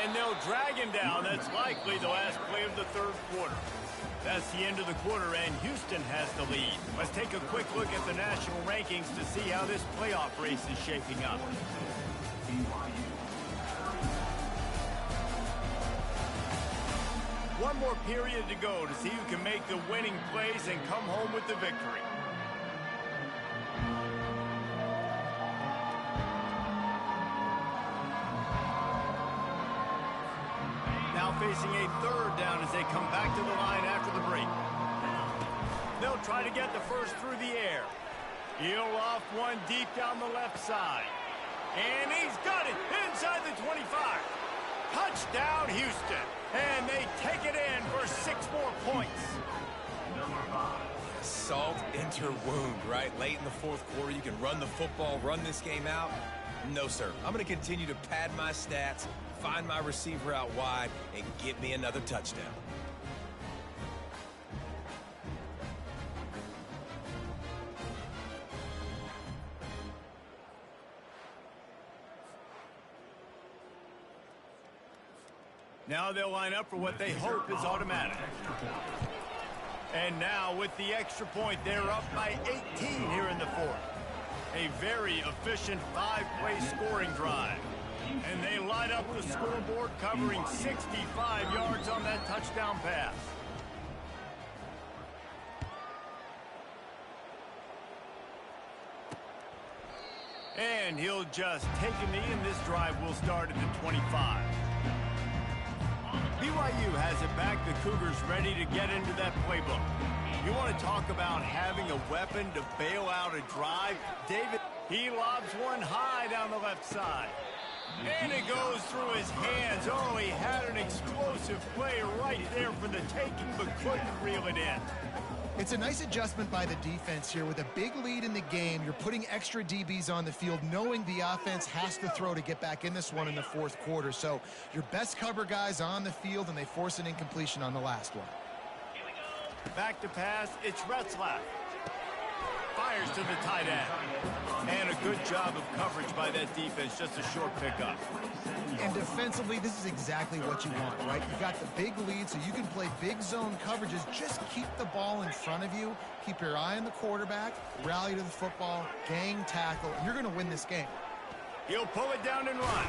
And they'll drag him down. That's likely the last play of the 3rd quarter. That's the end of the quarter, and Houston has the lead. Let's take a quick look at the national rankings to see how this playoff race is shaping up. One more period to go to see who can make the winning plays and come home with the victory. Now facing a 3rd down as they come back to the line after the break. They'll try to get the first through the air. He'll off one deep down the left side. And he's got it inside the 25. Touchdown, Houston. And they take it in for 6 more points. Salt enter wound, right? Late in the 4th quarter, you can run the football, run this game out. No, sir. I'm going to continue to pad my stats, find my receiver out wide, and get me another touchdown. Now they'll line up for what they hope is automatic. And now with the extra point, they're up by 18 here in the 4th. A very efficient 5-play scoring drive. And they light up the scoreboard covering 65 yards on that touchdown pass. And he'll just take a knee, and this drive will start at the 25. BYU has it back. The Cougars ready to get into that playbook. You want to talk about having a weapon to bail out a drive? David, he lobs one high down the left side. And it goes through his hands. Oh, he had an explosive play right there for the taking, but couldn't reel it in. It's a nice adjustment by the defense here. With a big lead in the game, you're putting extra DBs on the field, knowing the offense has to throw to get back in this one in the 4th quarter. So your best cover guys on the field, and they force an incompletion on the last one. Back to pass, it's Retzlaff. Fires to the tight end. And a good job of coverage by that defense, just a short pickup. And defensively, this is exactly what you want, right? You got the big lead, so you can play big zone coverages. Just keep the ball in front of you. Keep your eye on the quarterback. Rally to the football. Gang tackle. And you're going to win this game. He'll pull it down and run.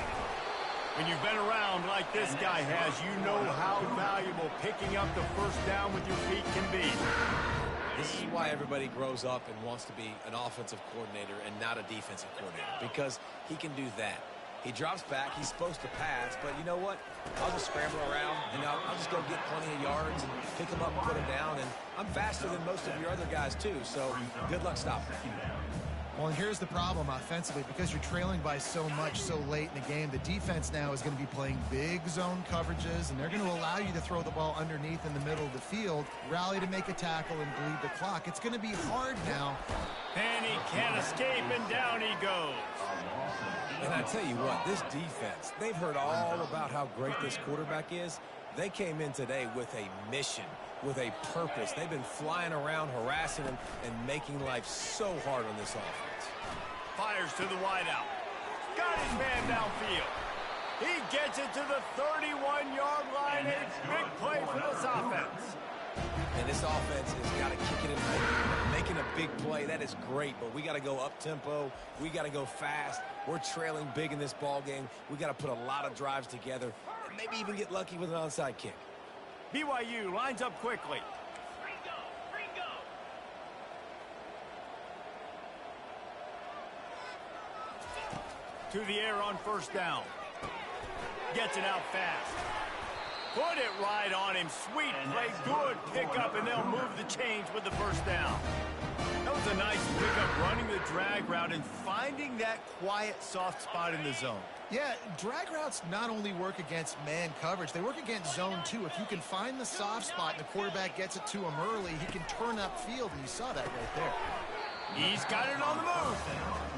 When you've been around like this guy has, you know how valuable picking up the first down with your feet can be. This is why everybody grows up and wants to be an offensive coordinator and not a defensive coordinator, because he can do that. He drops back. He's supposed to pass, but you know what? I'll just scramble around, and I'll just go get plenty of yards and pick him up and put him down. And I'm faster than most of your other guys, too, so good luck stopping. Well, and here's the problem offensively. Because you're trailing by so much so late in the game, the defense now is going to be playing big zone coverages, and they're going to allow you to throw the ball underneath in the middle of the field, rally to make a tackle, and bleed the clock. It's going to be hard now. And he can't escape, and down he goes. And I tell you what, this defense, they've heard all about how great this quarterback is. They came in today with a mission, with a purpose. They've been flying around, harassing him, and making life so hard on this offense. Fires to the wideout. Got his man downfield. He gets it to the 31-yard line. A big play for this offense. And this offense has got to kick it in high. Making a big play, that is great, but we got to go up-tempo. We got to go fast. We're trailing big in this ball game. We got to put a lot of drives together and maybe even get lucky with an onside kick. BYU lines up quickly. To the air on first down. Gets it out fast. Put it right on him. Sweet play. Good pickup, and they'll move the chains with the first down. That was a nice pickup, running the drag route and finding that quiet, soft spot in the zone. Yeah, drag routes not only work against man coverage, they work against zone too. If you can find the soft spot and the quarterback gets it to him early, he can turn upfield, and you saw that right there. He's got it on the move.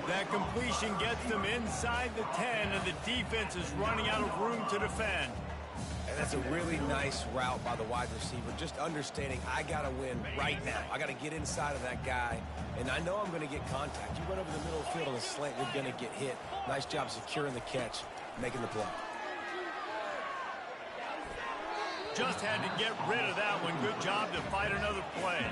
That completion gets them inside the 10, and the defense is running out of room to defend. And that's a really nice route by the wide receiver, just understanding I got to win right now. I got to get inside of that guy, and I know I'm going to get contact. You run over the middle of the field on a slant, you're going to get hit. Nice job securing the catch, making the play. Just had to get rid of that one. Good job to fight another play.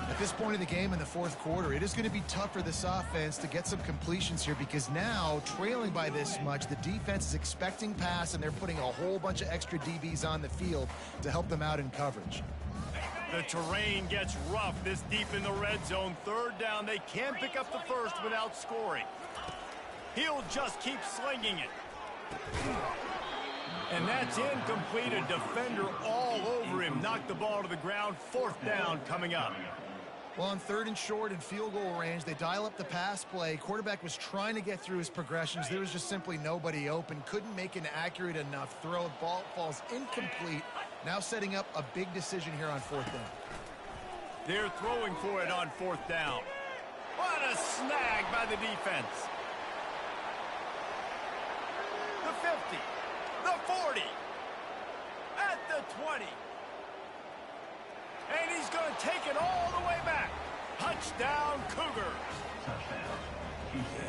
At this point in the game in the fourth quarter, it is going to be tough for this offense to get some completions here, because now, trailing by this much, the defense is expecting pass, and they're putting a whole bunch of extra DBs on the field to help them out in coverage. The terrain gets rough this deep in the red zone. Third down, they can't pick up the first without scoring. He'll just keep slinging it. And that's incomplete. A defender all over him. Knocked the ball to the ground. Fourth down coming up. Well, on third and short and field goal range, they dial up the pass play. Quarterback was trying to get through his progressions. There was just simply nobody open. Couldn't make an accurate enough throw. Ball falls incomplete. Now setting up a big decision here on fourth down. They're throwing for it on fourth down. What a snag by the defense. The 50. The 40. At the 20. And he's going to take it all the way back. Touchdown, Cougars.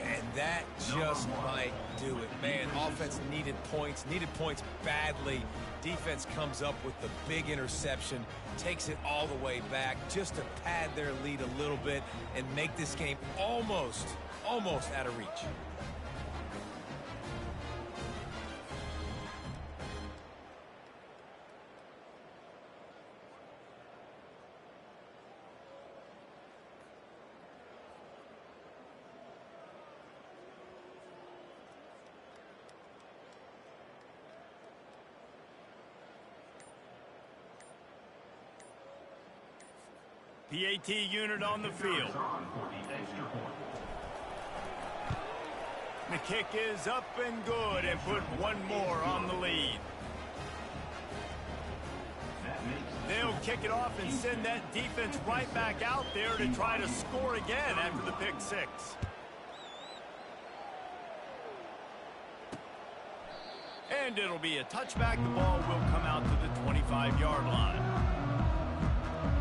And that just might do it, man. Offense needed points badly. Defense comes up with the big interception, takes it all the way back just to pad their lead a little bit and make this game almost out of reach. PAT unit on the field. The kick is up and good, and put one more on the lead. They'll kick it off and send that defense right back out there to try to score again after the pick six. And it'll be a touchback. The ball will come out to the 25-yard line.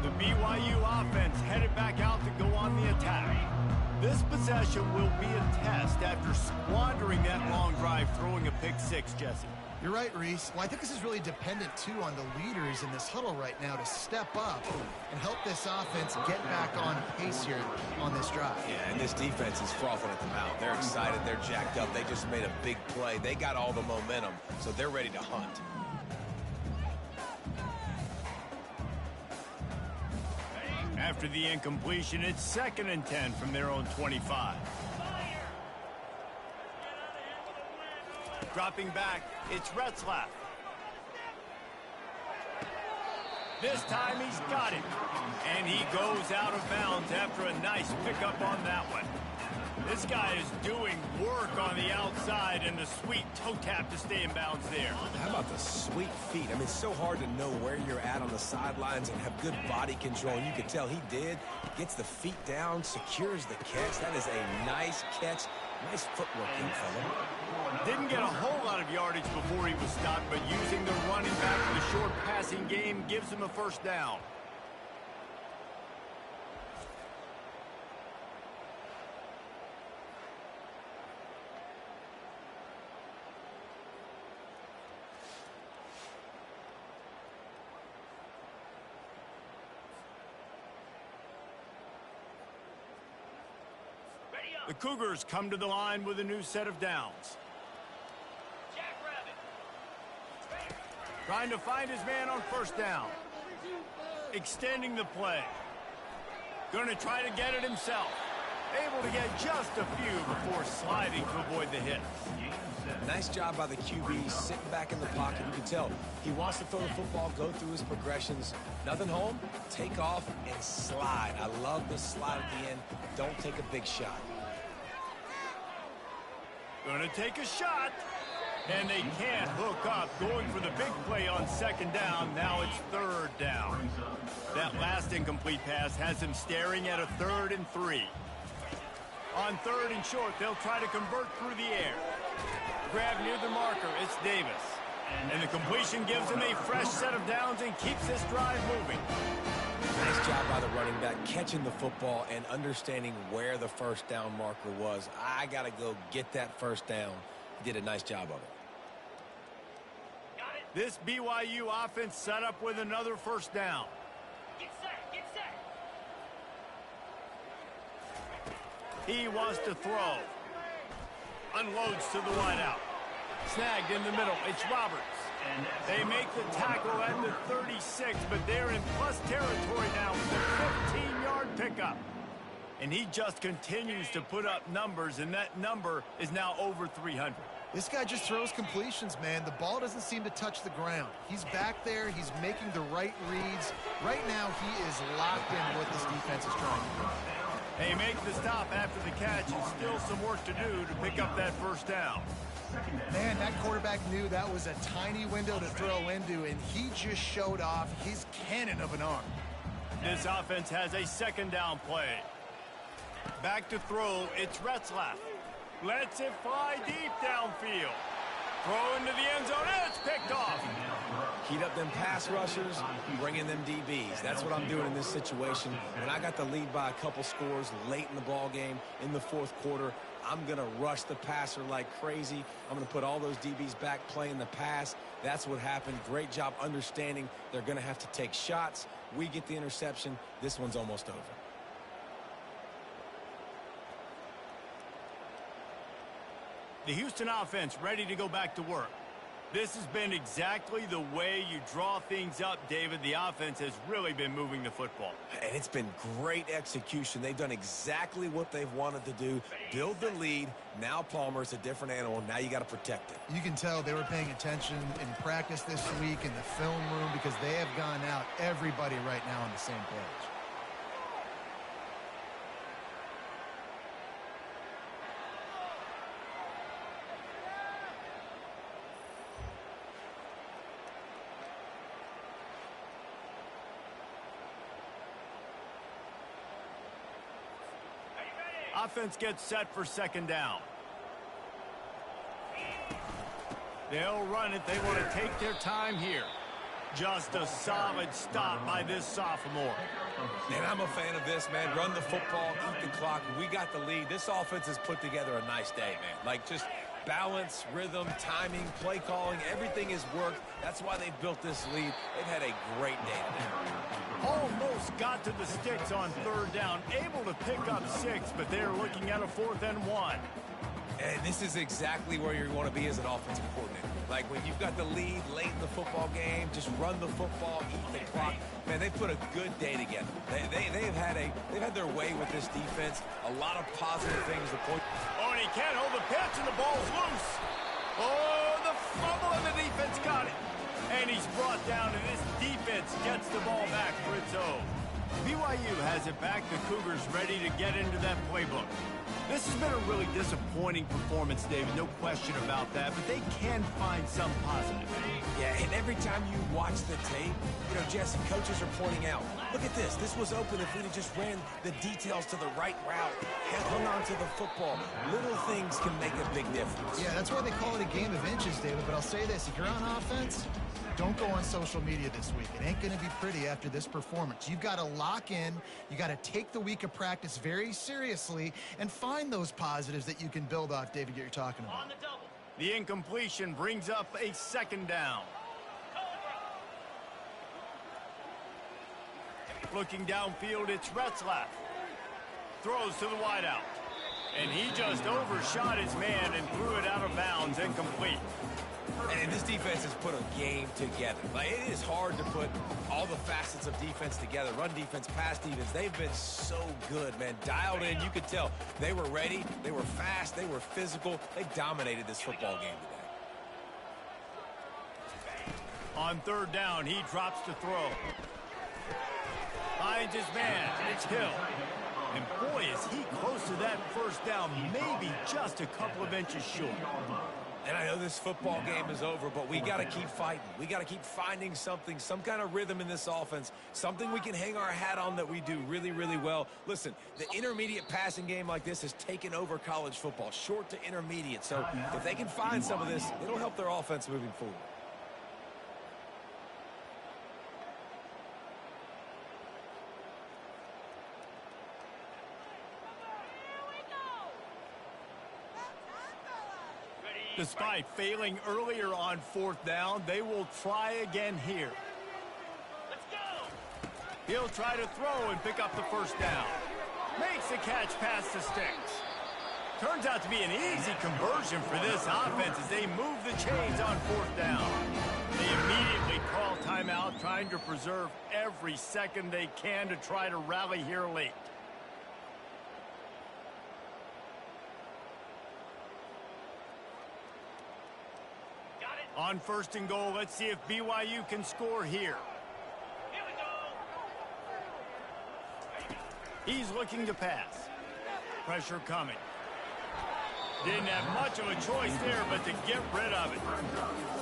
The BYU offense headed back out to go on the attack. This possession will be a test after squandering that long drive, throwing a pick six, Jesse. You're right, Reese. Well, I think this is really dependent, too, on the leaders in this huddle right now to step up and help this offense get back on pace here on this drive. Yeah, and this defense is frothing at the mouth. They're excited. They're jacked up. They just made a big play. They got all the momentum, so they're ready to hunt. After the incompletion, it's 2nd and 10 from their own 25. Dropping back, it's Retzlaff. This time he's got it. And he goes out of bounds after a nice pickup on that one. This guy is doing work on the outside and a sweet toe tap to stay in bounds there. How about the sweet feet? I mean, it's so hard to know where you're at on the sidelines and have good body control. And you can tell he did. Gets the feet down, secures the catch. That is a nice catch. Nice footwork, young fella. Didn't get a whole lot of yardage before he was stopped, but using the running back for the short passing game gives him a first down. The Cougars come to the line with a new set of downs. Trying to find his man on first down. Extending the play. Going to try to get it himself. Able to get just a few before sliding to avoid the hit. Nice job by the QB, sitting back in the pocket. You can tell he wants to throw the football, go through his progressions. Nothing home, take off and slide. I love the slide at the end. Don't take a big shot. Going to take a shot. And they can't hook up. Going for the big play on 2nd down. Now it's 3rd down. That last incomplete pass has him staring at a 3rd and 3. On 3rd and short, they'll try to convert through the air. Grab near the marker. It's Davis. And the completion gives him a fresh set of downs and keeps this drive moving. Nice job by the running back, catching the football and understanding where the first down marker was. I got to go get that first down. He did a nice job of it. This BYU offense set up with another first down. Get set, get set. He wants to throw. Unloads to the wideout. Snagged in the middle. It's Roberts. They make the tackle at the 36, but they're in plus territory now with a 15-yard pickup. And he just continues to put up numbers, and that number is now over 300. This guy just throws completions, man. The ball doesn't seem to touch the ground. He's back there. He's making the right reads. Right now, he is locked in what this defense is trying to do. They make the stop after the catch, and still some work to do to pick up that first down. Man, that quarterback knew that was a tiny window to throw into, and he just showed off his cannon of an arm. This offense has a 2nd down play. Back to throw, it's Retzlaff. Lets it fly deep downfield. Throw into the end zone, and it's picked off. Heat up them pass rushers, bring in them DBs. That's what I'm doing in this situation. When I got the lead by a couple scores late in the ball game, in the 4th quarter, I'm going to rush the passer like crazy. I'm going to put all those DBs back playing the pass. That's what happened. Great job understanding they're going to have to take shots. We get the interception. This one's almost over. The Houston offense ready to go back to work. This has been exactly the way you draw things up, David. The offense has really been moving the football. And it's been great execution. They've done exactly what they've wanted to do. Build the lead. Now Palmer's a different animal. Now you got to protect it. You can tell they were paying attention in practice this week in the film room because they have gone out, everybody right now on the same page. Offense gets set for 2nd down. They'll run it. They want to take their time here. Just a solid stop by this sophomore. And I'm a fan of this, man. Run the football, eat the clock. We got the lead. This offense has put together a nice day, man. Like, just balance, rhythm, timing, play calling, everything has worked. That's why they've built this lead. They've had a great day today. Almost got to the sticks on third down. Able to pick up 6, but they're looking at a 4th and 1. And this is exactly where you want to be as an offensive coordinator. Like, when you've got the lead late in the football game, just run the football, eat the clock. Man, they put a good day together. They've had their way with this defense. A lot of positive things to point. Oh, and he can't hold the pitch, and the ball's loose. Oh, the fumble, and the defense got it. And he's brought down, and this defense gets the ball back for its own. BYU has it back. The Cougars ready to get into that playbook. This has been a really disappointing performance, David, no question about that, but they can find some positive. Yeah, and every time you watch the tape, Jesse, coaches are pointing out, look at this. This was open if we'd have just ran the details to the right route, hung on to the football. Little things can make a big difference. Yeah, that's why they call it a game of inches, David, but I'll say this. If you're on offense, don't go on social media this week. It ain't going to be pretty after this performance. You've got to lock in. You got to take the week of practice very seriously and find those positives that you can build off, David, that you're talking about. On the double. The incompletion brings up a 2nd down. Looking downfield, it's Retzlaff. Throws to the wideout. And he just overshot his man and threw it out of bounds, incomplete. And this defense has put a game together. Like, it is hard to put all the facets of defense together. Run defense, pass defense. They've been so good, man. Dialed in. You could tell they were ready. They were fast. They were physical. They dominated this football game today. On 3rd down, he drops to throw. Finds his man. It's Hill. And boy, is he close to that 1st down. Maybe just a couple of inches short. And I know this football game is over, but we got to keep fighting. We got to keep finding something, some kind of rhythm in this offense, something we can hang our hat on that we do really, really well. Listen, the intermediate passing game like this has taken over college football, short to intermediate. So if they can find some of this, it'll help their offense moving forward. Despite failing earlier on 4th down, they will try again here. Let's go. He'll try to throw and pick up the 1st down. Makes the catch past the sticks. Turns out to be an easy conversion for this offense as they move the chains on 4th down. They immediately call timeout, trying to preserve every second they can to try to rally here late. On 1st and goal, let's see if BYU can score here. Here we go. He's looking to pass. Pressure coming. Didn't have much of a choice there, but to get rid of it.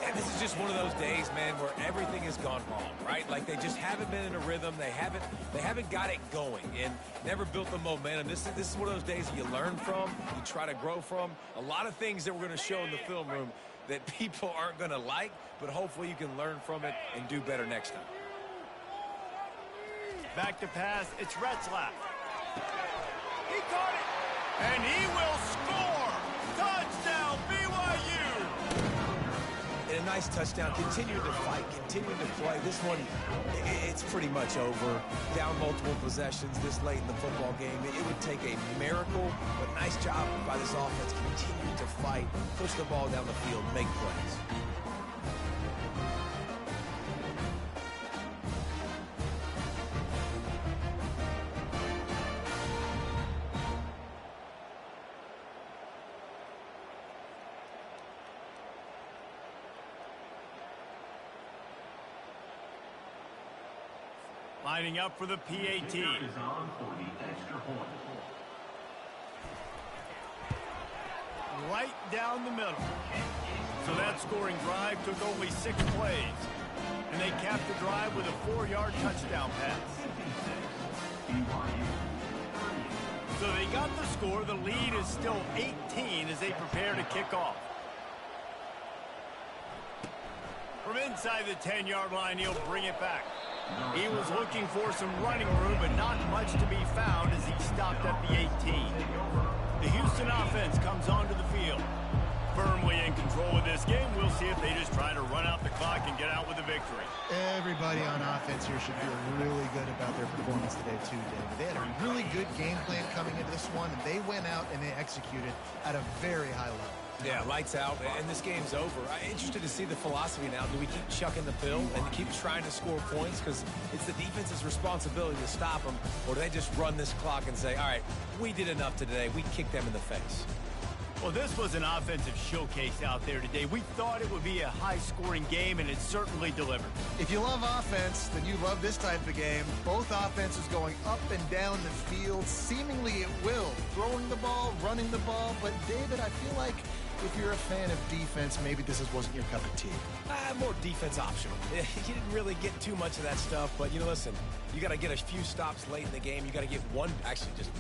And this is just one of those days, man, where everything has gone wrong, right? Like, they just haven't been in a rhythm. They haven't got it going and never built the momentum. This is one of those days you learn from, you try to grow from. A lot of things that we're going to show in the film room that people aren't going to like, but hopefully you can learn from it and do better next time. Back to pass, it's Retzlaff. He caught it, and he will score! Touchdown, BYU! And a nice touchdown, continuing to fight, continuing to play. This one, it's pretty much over. Down multiple possessions this late in the football game. It would take a miracle, but nice job by this offense. Continue to fight, push the ball down the field, make plays. Lining up for the PAT. Is on for the extra point. Right down the middle. So that scoring drive took only 6 plays. And they capped the drive with a 4-yard touchdown pass. So they got the score. The lead is still 18 as they prepare to kick off. From inside the 10-yard line, he'll bring it back. He was looking for some running room, but not much to be found as he stopped at the 18. The Houston offense comes onto the field. Firmly in control of this game. We'll see if they just try to run out the clock and get out with a victory. Everybody on offense here should feel really good about their performance today too, David. They had a really good game plan coming into this one, and they went out and they executed at a very high level. Yeah, lights out, and this game's over. I'm interested to see the philosophy now. Do we keep chucking the pill and keep trying to score points because it's the defense's responsibility to stop them, or do they just run this clock and say, all right, we did enough today. We kicked them in the face. Well, this was an offensive showcase out there today. We thought it would be a high-scoring game, and it certainly delivered. If you love offense, then you love this type of game. Both offenses going up and down the field, seemingly at will, throwing the ball, running the ball. But, David, I feel like if you're a fan of defense, maybe this wasn't your cup of tea. More defense optional. You didn't really get too much of that stuff, but, listen, you got to get a few stops late in the game. You got to get one, actually, just